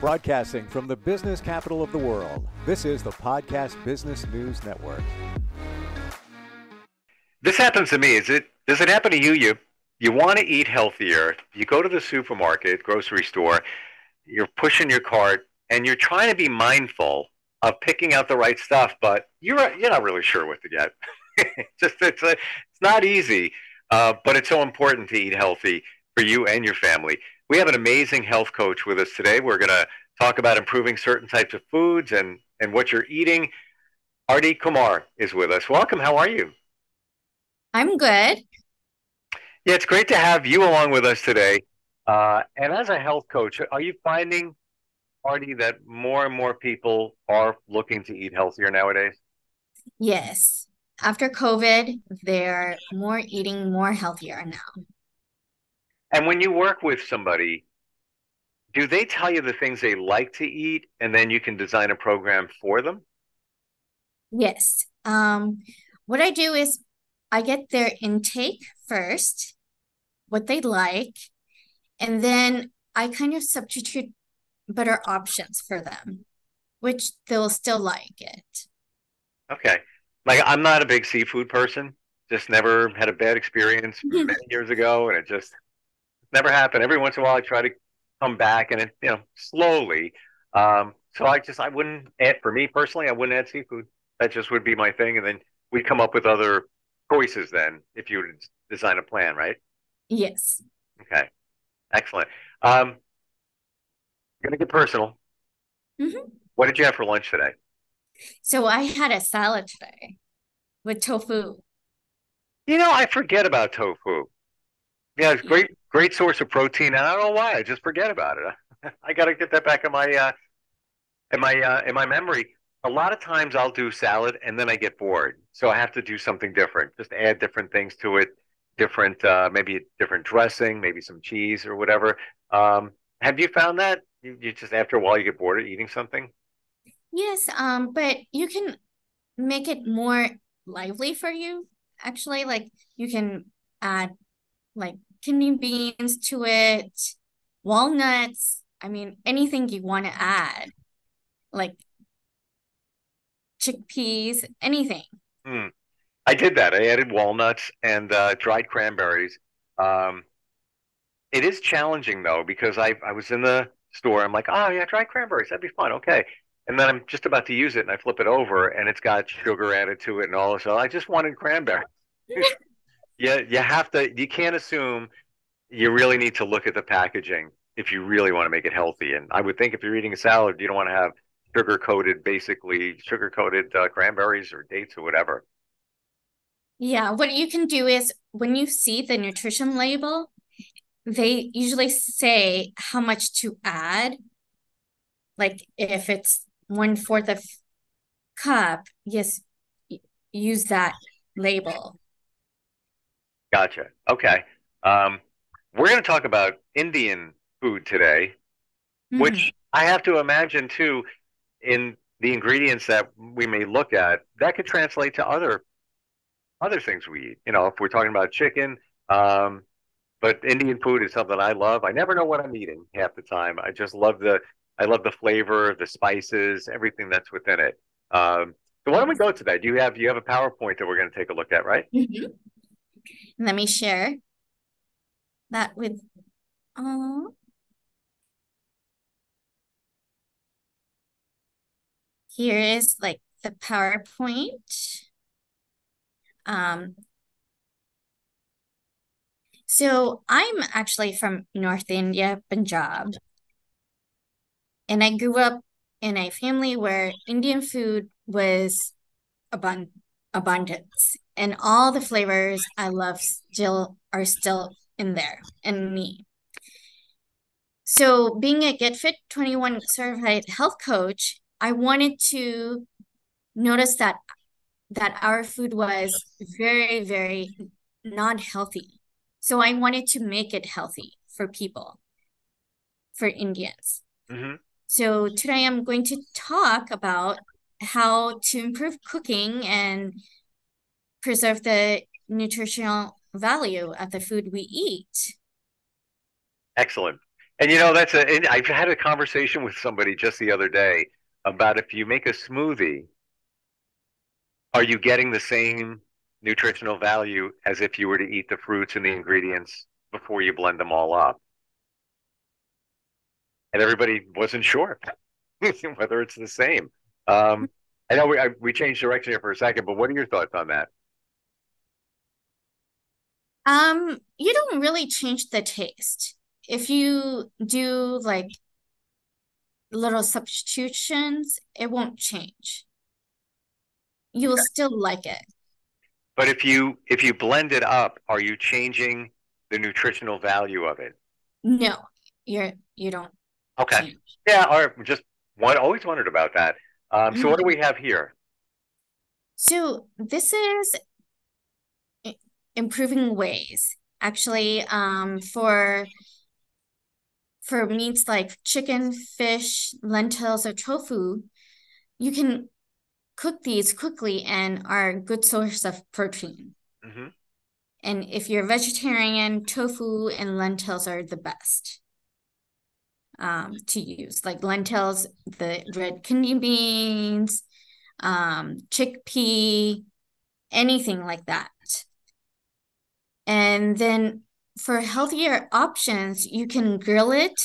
Broadcasting from the business capital of the world, this is the Podcast Business News Network. This happens to me. Does it happen to you? You want to eat healthier. You go to the supermarket, grocery store, you're pushing your cart, and you're trying to be mindful of picking out the right stuff, but you're not really sure what to get. It's not easy, but it's so important to eat healthy for you and your family. We have an amazing health coach with us today. We're going to talk about improving certain types of foods and what you're eating. Aarti Kumar is with us. Welcome. How are you? I'm good. Yeah, it's great to have you along with us today. And as a health coach, are you finding, Aarti, that more and more people are looking to eat healthier nowadays? Yes. After COVID, they're eating more healthier now. And when you work with somebody, do they tell you the things they like to eat and then you can design a program for them? Yes. What I do is I get their intake first, what they like, and then I kind of substitute better options for them, which they'll still like it. Okay. Like, I'm not a big seafood person, just never had a bad experience many years ago, and it just never happened. Every once in a while, I try to come back, and slowly. So I wouldn't add, for me personally, I wouldn't add seafood. That just would be my thing, and then we'd come up with other choices then if you would design a plan, right? Yes. Okay, excellent. I'm gonna get personal. Mm-hmm. What did you have for lunch today? So I had a salad today with tofu. I forget about tofu. Yeah, it's great source of protein. And I don't know why. I just forget about it. I got to get that back in my memory. A lot of times I'll do salad and then I get bored, so I have to do something different. Just add different things to it, maybe a different dressing, maybe some cheese or whatever. Have you found that you just after a while you get bored of eating something? Yes, but you can make it more lively for you. Actually, like you can add like kidney beans to it, walnuts. I mean, anything you want to add, like chickpeas, anything. Hmm. I did that. I added walnuts and dried cranberries. Um, it is challenging though because I was in the store. I'm like, oh yeah, dried cranberries, that'd be fun. Okay, and then I'm just about to use it, and I flip it over, and it's got sugar added to it and all. So I just wanted cranberry. Yeah, you have to. You can't assume. You really need to look at the packaging if you really want to make it healthy. And I would think if you're eating a salad, you don't want to have basically sugar coated cranberries or dates or whatever. Yeah, what you can do is when you see the nutrition label, they usually say how much to add. Like if it's 1/4 of cup, yes, use that label. Gotcha. Okay. Um, we're going to talk about Indian food today, Mhm. which I have to imagine too, in the ingredients that we may look at, that could translate to other things we eat. If we're talking about chicken, um, but Indian food is something I love. I never know what I'm eating half the time. I love the flavor, the spices, everything that's within it. So why don't we go to that? You have a PowerPoint that we're going to take a look at, right? Mhm. Let me share that with uh, here is like the PowerPoint. Um, so I'm actually from North India, Punjab, and I grew up in a family where Indian food was abund abundance, and all the flavors I love still in there in me. So being a Getfit21 certified health coach, I wanted to notice that our food was very, very not healthy. So I wanted to make it healthy for people, for Indians. Hmm. So today I'm going to talk about how to improve cooking and preserve the nutritional value of the food we eat. Excellent. And I've had a conversation with somebody just the other day about if you make a smoothie, are you getting the same nutritional value as if you were to eat the fruits and the ingredients before you blend them all up? And everybody wasn't sure whether it's the same. Um, I know we changed direction here for a second, but what are your thoughts on that? You don't really change the taste. If you do like little substitutions, it won't change. You will still like it. But if you blend it up, are you changing the nutritional value of it? No, you don't Okay. change. Yeah, or just always wondered about that. So what do we have here? So this is improving ways. Actually, for meats like chicken, fish, lentils, or tofu, you can cook these quickly and are a good source of protein. Hmm. And if you're vegetarian, tofu and lentils are the best to use. Like lentils, the red kidney beans, chickpea, anything like that. And then for healthier options, you can grill it,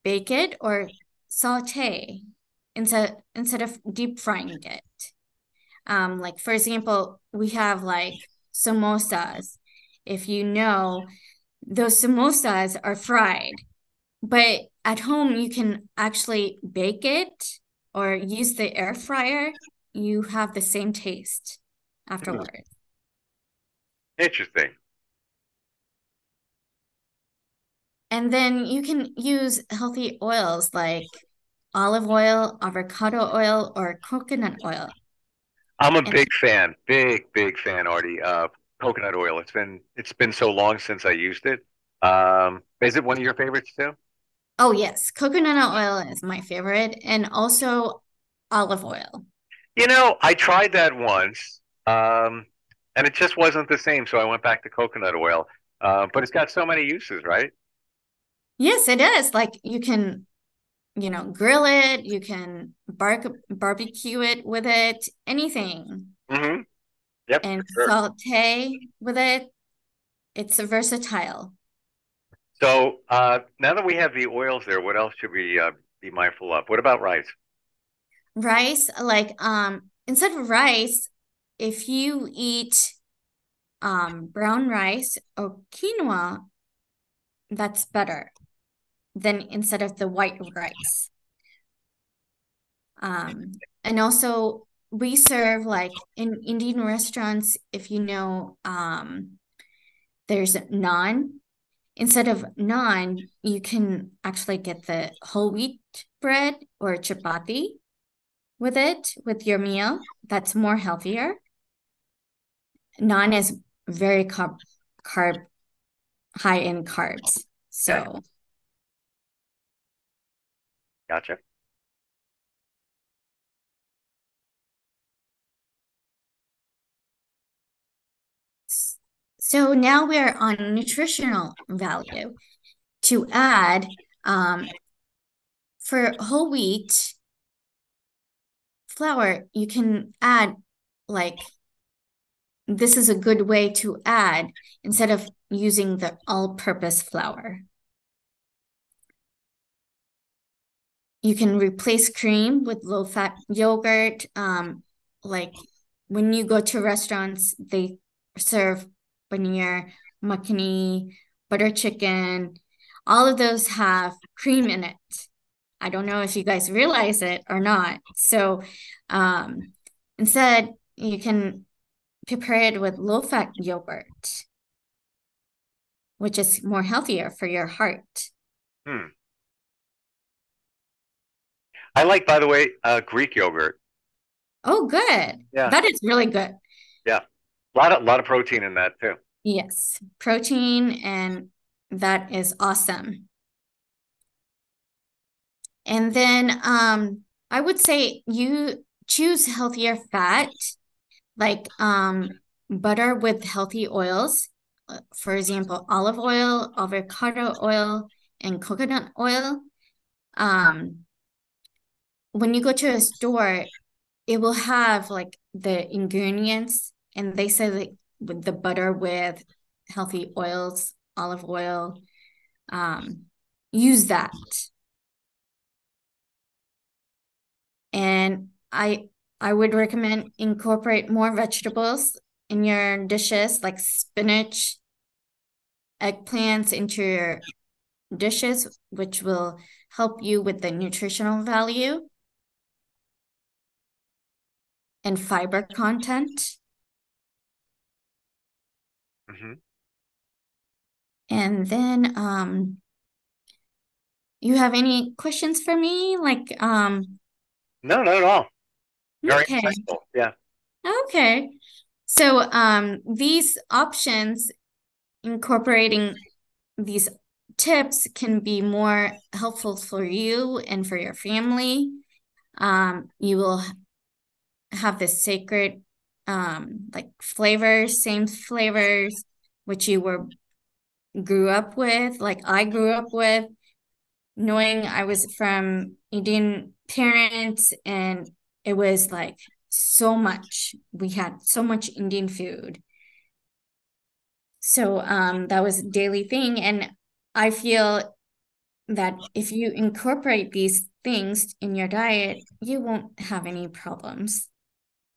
bake it, or saute instead of deep frying it. Like for example, we have like samosas. If you know, those samosas are fried, but at home you can actually bake it or use the air fryer. You have the same taste afterwards. Interesting. And then you can use healthy oils like olive oil, avocado oil, or coconut oil. I'm a And big fan, Artie, of coconut oil. It's been so long since I used it. Is it one of your favorites too? oh yes, coconut oil is my favorite, and also olive oil. I tried that once, and it just wasn't the same, so I went back to coconut oil. But it's got so many uses, right? Yes, it is. Like you can, grill it, you can barbecue it with it, anything, Hmm. Yep, and for sure. saute with it. It's versatile. So now that we have the oils there, what else should we be mindful of? What about rice? Rice, like instead of rice, if you eat brown rice or quinoa, that's better than instead of the white rice. And also we serve like in Indian restaurants, if you know, there's naan. Instead of naan, you can actually get the whole wheat bread or chapati with it with your meal. That's more healthier. Naan is very carb high in carbs. Okay, So gotcha. so now we're on nutritional value to add for whole wheat flour, you can add like this is a good way to add instead of using the all-purpose flour. You can replace cream with low-fat yogurt. Like when you go to restaurants, they serve paneer, makhani, butter chicken. All of those have cream in it. I don't know if you guys realize it or not. So instead, you can prepare it with low-fat yogurt, which is more healthier for your heart. Hmm. I like, by the way, Greek yogurt. Oh, good. Yeah, That is really good. yeah. A lot of protein in that too. Yes, protein, and that is awesome. And then I would say you choose healthier fat, like butter with healthy oils. For example, olive oil, avocado oil, and coconut oil. When you go to a store, it will have like the ingredients, and they say that with the butter with healthy oils, olive oil, use that. And I would recommend incorporate more vegetables in your dishes, like spinach, eggplants into your dishes, which will help you with the nutritional value and fiber content. Mm-hmm. And then you have any questions for me? Like No, not at all. Very okay. insightful. Yeah. Okay. So these options, incorporating these tips, can be more helpful for you and for your family. You will have this sacred like flavors, same flavors which you grew up with, like I grew up with, knowing I was from Indian parents, and it was like so much. We had so much Indian food. So that was a daily thing. And I feel that if you incorporate these things in your diet, you won't have any problems.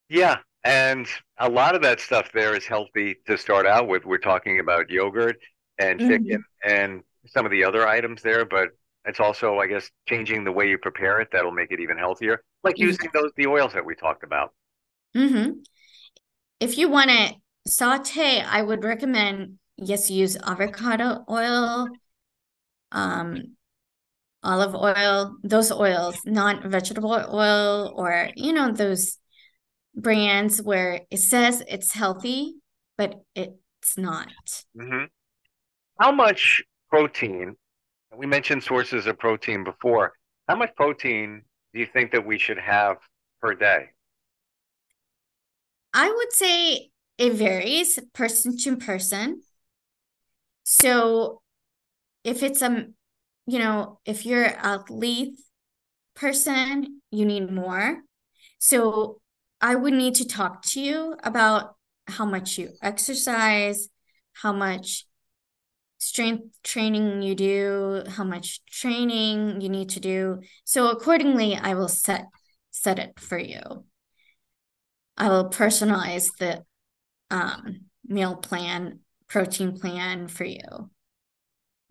Yeah. And a lot of that stuff there is healthy to start out with. We're talking about yogurt and chicken Mhm. and some of the other items there, but it's also, I guess, changing the way you prepare it that'll make it even healthier. Like using the oils that we talked about. Mm-hmm. If you want to saute, I would recommend, yes, use avocado oil, um, olive oil, those oils, not vegetable oil, or those brands where it says it's healthy, but it's not. Hmm. How much protein? We mentioned sources of protein before. How much protein do you think that we should have per day? I would say it varies person to person. So if it's if you're an athlete person, you need more. So I would need to talk to you about how much you exercise, how much strength training you do, how much training you need to do. So accordingly, I will set it for you. I will personalize the meal plan, protein plan for you.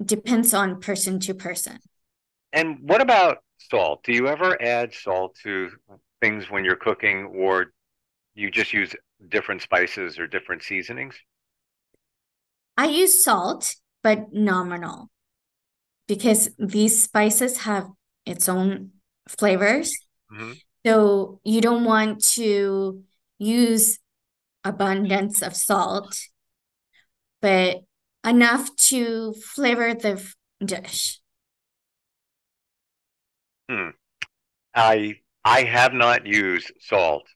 Depends on person to person. And what about salt? Do you ever add salt to things when you're cooking, or you just use different spices or different seasonings? I use salt, but nominal, because these spices have its own flavors. Hmm. So you don't want to use abundance of salt, but enough to flavor the dish. Hmm. I have not used salt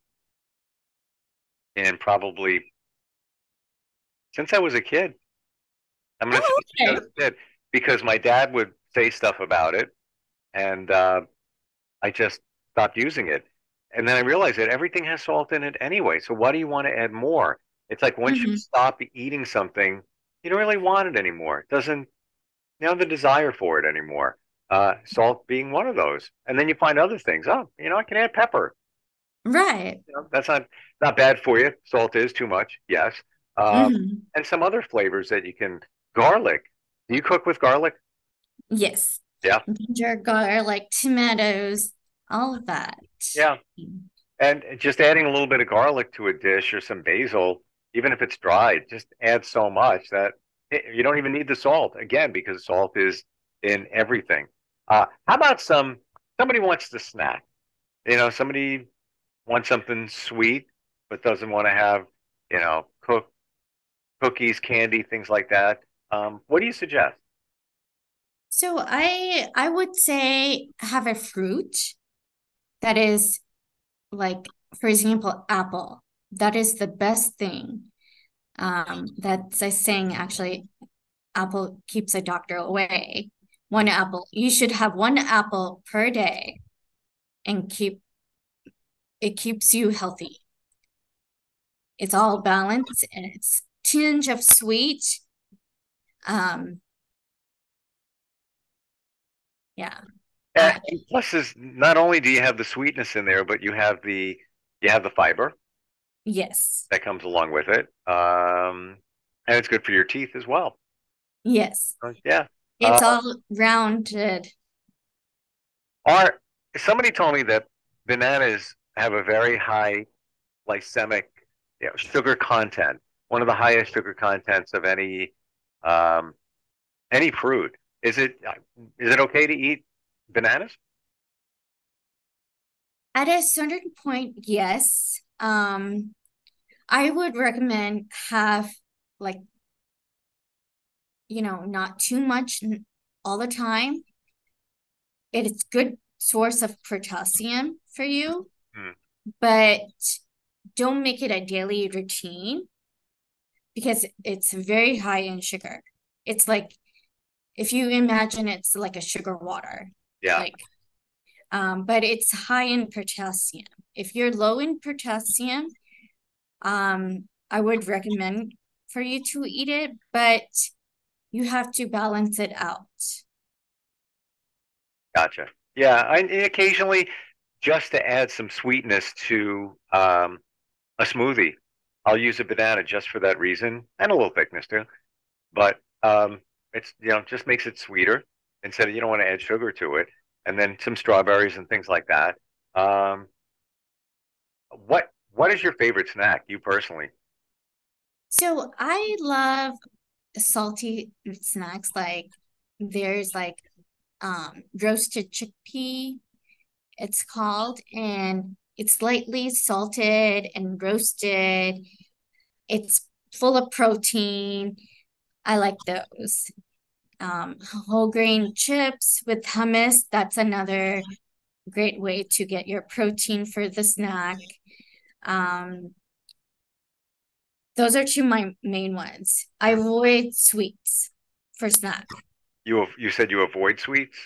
in probably since I was a kid. I'm going to say Oh, since I okay. was a kid because my dad would say stuff about it, and I just stopped using it. And then I realized that everything has salt in it anyway. So why do you want to add more? It's like once you Mm-hmm. stop eating something, you don't really want it anymore. It doesn't, you have the desire for it anymore. Salt being one of those. And then you find other things. Oh, I can add pepper. Right. That's not bad for you. Salt is too much, yes. Uh, Mm-hmm. and some other flavors that you can. Garlic. Do you cook with garlic? Yes. Yeah, Ginger, garlic, tomatoes, all of that. yeah. And just adding a little bit of garlic to a dish or some basil, even if it's dried, just adds so much that you don't even need the salt again because salt is in everything. How about somebody wants to snack? Somebody wants something sweet but doesn't want to have, cookies, candy, things like that. What do you suggest? So I would say have a fruit that is, like, for example, apple. That is the best thing. That's a saying, actually, apple keeps a doctor away. One apple. You should have one apple per day and it keeps you healthy. It's all balanced and it's tinge of sweet. Um, yeah. Plus, is not only do you have the sweetness in there, but you have the fiber Yes. that comes along with it, and it's good for your teeth as well. Yes. Yeah. It's all rounded. Art. Somebody told me that bananas have a very high glycemic, sugar content. One of the highest sugar contents of um, any fruit. Is it okay to eat bananas? At a certain point, yes. I would recommend have like, not too much all the time. It's good source of potassium for you, Hmm. but don't make it a daily routine because it's very high in sugar. It's like if you imagine it's like a sugar water, Yeah. like but it's high in potassium. If you're low in potassium, I would recommend for you to eat it, but you have to balance it out. Gotcha. Yeah, and occasionally just to add some sweetness to a smoothie, I'll use a banana just for that reason, and a little thickness too. But it's just makes it sweeter instead of you don't want to add sugar to it, and then some strawberries and things like that. Um, what is your favorite snack, you personally? So I love salty snacks like there's like roasted chickpea it's called, and it's lightly salted and roasted. It's full of protein. I like those. Whole grain chips with hummus, that's another great way to get your protein for the snack. Um, those are two of my main ones. I avoid sweets for snack. You said you avoid sweets?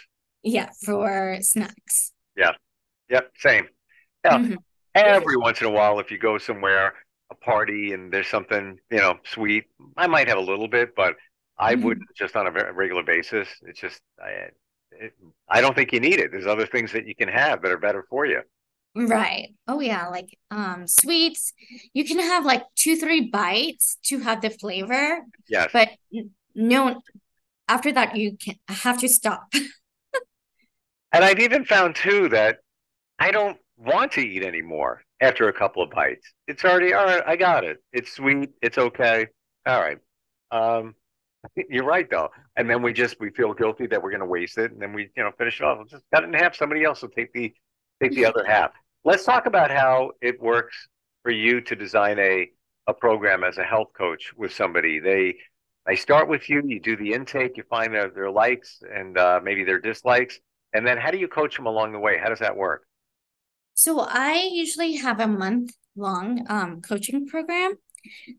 Yeah, for snacks. Yeah. Yep. Same. Yeah. Mhm. Every once in a while, if you go somewhere, a party, and there's something, sweet, I might have a little bit, but I Mhm. wouldn't just on a regular basis. It's just, it, I don't think you need it. There's other things that you can have that are better for you. Right. Oh yeah, like sweets, you can have like two, three bites to have the flavor, Yes. but no, after that you can have to stop. And I've even found too that I don't want to eat anymore after a couple of bites. It's already, all right, I got it. It's sweet. It's okay. All right. Um, You're right though. And then we feel guilty that we're going to waste it, and then we finish it off. We'll just cut it in half. Somebody else will take the other half. Let's talk about how it works for you to design a program as a health coach with somebody. They start with you. You do the intake. You find their likes and maybe their dislikes, and then how do you coach them along the way? How does that work? So I usually have a month long coaching program.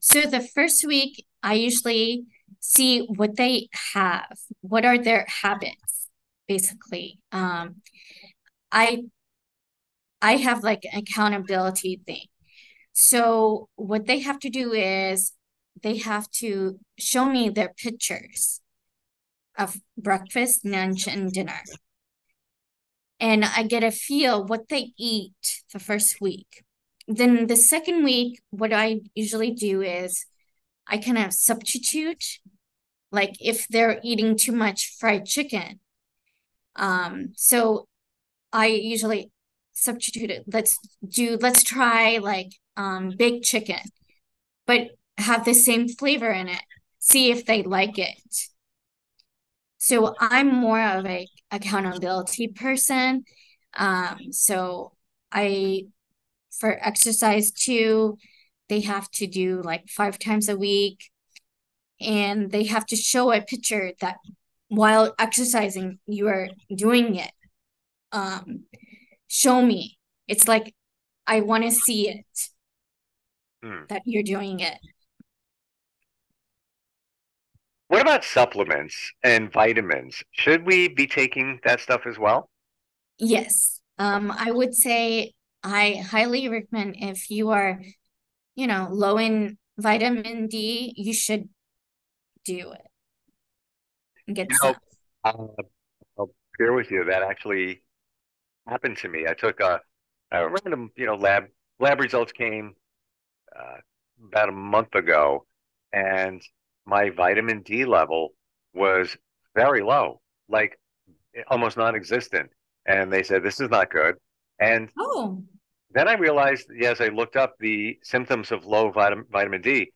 So the first week I usually see what they have, what are their habits, basically. I I have like an accountability thing. So what they have to do is they have to show me their pictures of breakfast, lunch, and dinner. And I get a feel what they eat the first week. Then the second week, what I usually do is I kind of substitute, like if they're eating too much fried chicken. So I usually substitute it. Let's try like baked chicken, but have the same flavor in it. See if they like it. So I'm more of a accountability person. So I for exercise too, they have to do like 5 times a week, and they have to show a picture that while exercising you are doing it. Um, Show me. It's like I want to see it Hmm. that you're doing it. What about supplements and vitamins? Should we be taking that stuff as well? Yes. I would say I highly recommend if you are, low in vitamin D, you should do it and get You know, some. I'll share with you that actually happened to me. I took a random, lab results came uh, about a month ago, and my vitamin D level was very low, like almost non-existent. And they said, this is not good. And Oh, then I realized, yes, I looked up the symptoms of low vitamin D,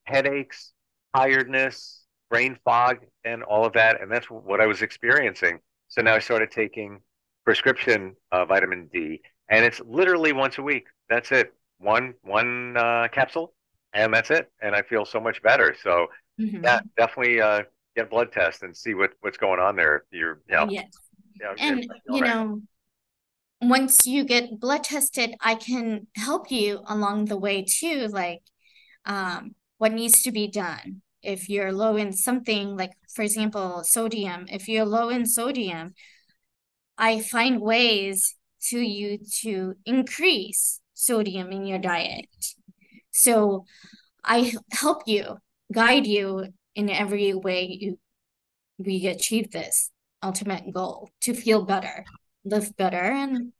headaches, tiredness, brain fog, and all of that. And that's what I was experiencing. So now I started taking prescription vitamin D, and it's literally once a week. That's it. One capsule, and that's it. And I feel so much better. So yeah, hmm definitely get a blood test and see what's going on there. yes. You're And, all right. once you get blood tested, I can help you along the way too, like what needs to be done. If you're low in something, like for example, sodium, if you're low in sodium, I find ways to you to increase sodium in your diet. So I help you, guide you in every way we achieve this ultimate goal to feel better, live better, and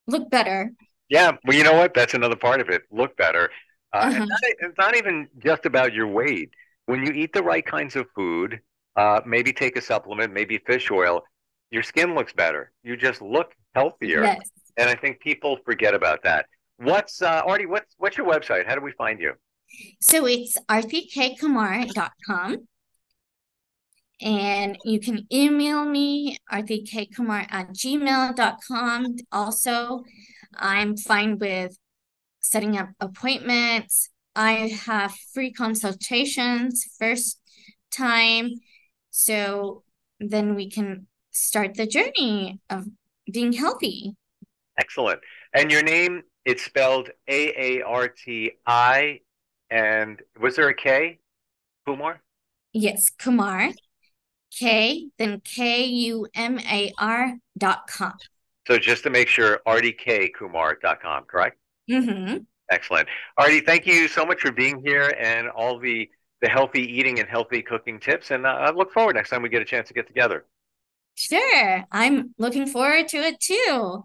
look better. Yeah, well, you know what? That's another part of it. Look better. And Uh-huh. it's not even just about your weight. When you eat the right kinds of food, maybe take a supplement, maybe fish oil, your skin looks better. You just look healthier. Yes. And I think people forget about that. Artie, what's your website? How do we find you? So it's aartikkumar.com. And you can email me, aartikkumar@gmail.com. Also, I'm fine with setting up appointments. I have free consultations first time. So then we can start the journey of being healthy. Excellent. And your name, it's spelled Aarti. And was there a K? Kumar? Yes, Kumar, then KUMAR.com. So just to make sure, artikkumar.com, correct? Mm-hmm. Excellent. Artie, thank you so much for being here and all the healthy eating and healthy cooking tips. And I look forward next time we get a chance to get together. Sure. I'm looking forward to it too.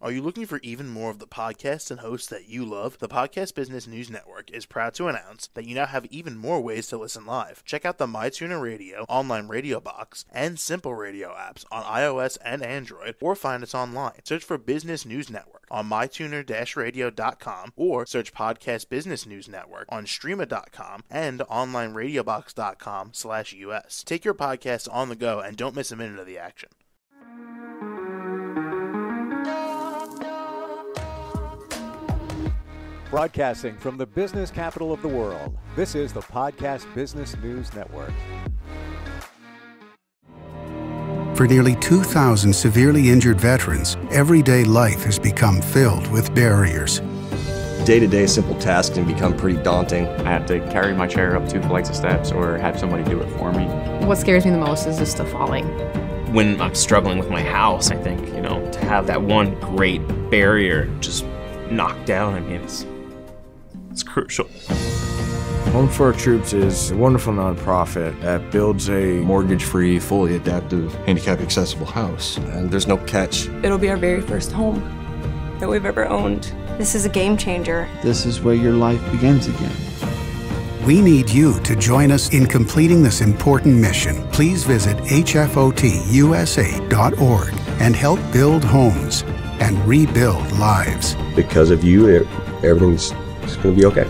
Are you looking for even more of the podcasts and hosts that you love? The Podcast Business News Network is proud to announce that you now have even more ways to listen live. Check out the MyTuner Radio, online radio box, and Simple Radio apps on iOS and Android, or find us online. Search for Business News Network on mytuner-radio.com, or search Podcast Business News Network on streama.com and onlineradiobox.com/US. Take your podcast on the go and don't miss a minute of the action. Broadcasting from the business capital of the world, this is the Podcast Business News Network. For nearly 2,000 severely injured veterans, everyday life has become filled with barriers. Day-to-day simple tasks can become pretty daunting. I have to carry my chair up 2 flights of steps or have somebody do it for me. What scares me the most is just the falling. When I'm struggling with my house, I think, to have that one great barrier just knocked down, it's crucial. Home for Our Troops is a wonderful nonprofit that builds a Mortgage-free, fully adaptive, handicap-accessible house. And there's no catch. It'll be our very first home that we've ever owned. This is a game changer. This is where your life begins again. We need you to join us in completing this important mission. Please visit hfotusa.org and help build homes and rebuild lives. Because of you, everything's going to be okay.